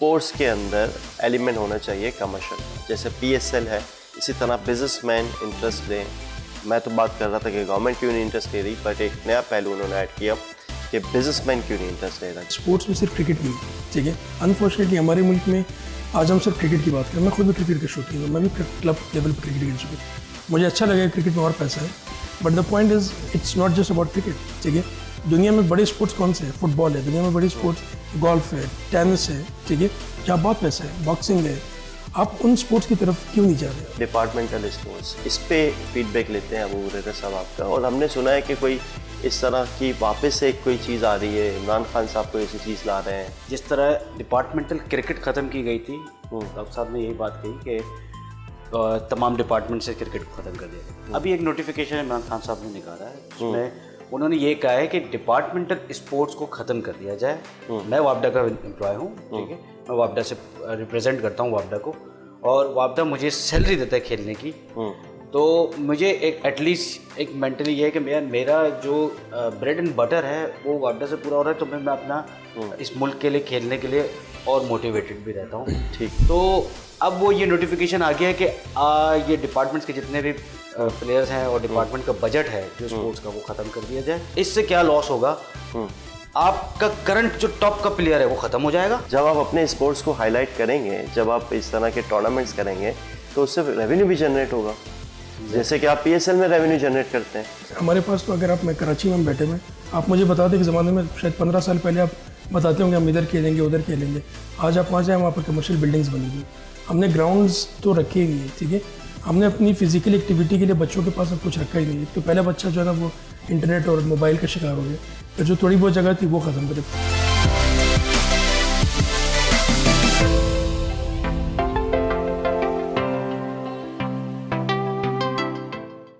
Sports के अंदर element होना चाहिए कमर्शियल, जैसे PSL है, इसी तरह बिजनेसमैन इंटरेस्ट लें। मैं तो बात कर रहा था कि गवर्नमेंट क्यों नहीं इंटरेस्ट ले रही, बट एक नया पहलू उन्होंने ऐड किया कि बिजनेसमैन क्यों नहीं इंटरेस्ट ले रहा है। स्पोर्ट्स में सिर्फ क्रिकेट नहीं, ठीक है। अनफॉर्चुनेटली हमारे मुल्क में आज हम सिर्फ क्रिकेट की बात करें। मैं खुद भी क्रिकेट का शौकीन हूँ, मैं भी क्लब लेवल पर क्रिकेट खेल चुकी हूँ। मुझे अच्छा लगा क्रिकेट में और पैसा है, but the point is it's not just about cricket, ठीक है। दुनिया में बड़े स्पोर्ट्स कौन से हैं? फुटबॉल है, दुनिया में बड़ी स्पोर्ट्स गोल्फ है, टेनिस है, ठीक है, जहाँ बहुत पैसा है, बॉक्सिंग है। आप उन स्पोर्ट्स की तरफ क्यों नहीं जा रहे? डिपार्टमेंटल स्पोर्ट्स, इस पे फीडबैक लेते हैं अबू हुरैरा साहब आपका, और हमने सुना है कि कोई इस तरह की वापस से कोई चीज़ आ रही है, इमरान खान साहब कोई ऐसी चीज़ ला रहे हैं। जिस तरह डिपार्टमेंटल क्रिकेट ख़त्म की गई थी, डॉक्टर साहब ने यही बात कही कि तमाम डिपार्टमेंट से क्रिकेट को ख़त्म कर दिया। अभी एक नोटिफिकेशन इमरान खान साहब ने निकाला है, उसमें उन्होंने ये कहा है कि डिपार्टमेंटल स्पोर्ट्स को ख़त्म कर दिया जाए। मैं वापडा का एम्प्लॉय हूँ, ठीक है, मैं वापडा से रिप्रेजेंट करता हूँ वापडा को, और वापडा मुझे सैलरी देता है खेलने की। तो मुझे एक एटलीस्ट एक मेंटली ये है कि मेरा जो ब्रेड एंड बटर है वो वापडा से पूरा हो रहा है, तो मैं अपना इस मुल्क के लिए खेलने के लिए और मोटिवेटेड भी रहता हूँ। ठीक, तो अब वो ये नोटिफिकेशन आ गया है कि ये डिपार्टमेंट्स के जितने भी प्लेयर्स हैं और डिपार्टमेंट का बजट है जो स्पोर्ट्स का, वो ख़त्म कर दिया जाए। इससे क्या लॉस होगा? आपका करंट जो टॉप का प्लेयर है वो ख़त्म हो जाएगा। जब आप अपने स्पोर्ट्स को हाईलाइट करेंगे, जब आप इस तरह के टूर्नामेंट्स करेंगे, तो उससे रेवेन्यू भी जनरेट होगा, जैसे कि आप PSL में रेवेन्यू जनरेट करते हैं। हमारे पास तो अगर आप, मैं कराची में बैठे हुए, आप मुझे बता दें कि ज़माने में शायद 15 साल पहले आप बताते होंगे हम इधर खेलेंगे उधर खेलेंगे। आज आप वहाँ जाए, वहाँ पर कमर्शियल बिल्डिंग्स बनी हुई, हमने ग्राउंड्स तो रखे ही नहीं, ठीक है। हमने अपनी फिजिकल एक्टिविटी के लिए बच्चों के पास अब कुछ रखा ही नहीं। तो पहला बच्चा जो है ना वो इंटरनेट और मोबाइल का शिकार हो गया, तो जो थोड़ी बहुत जगह थी वो ख़त्म कर दी।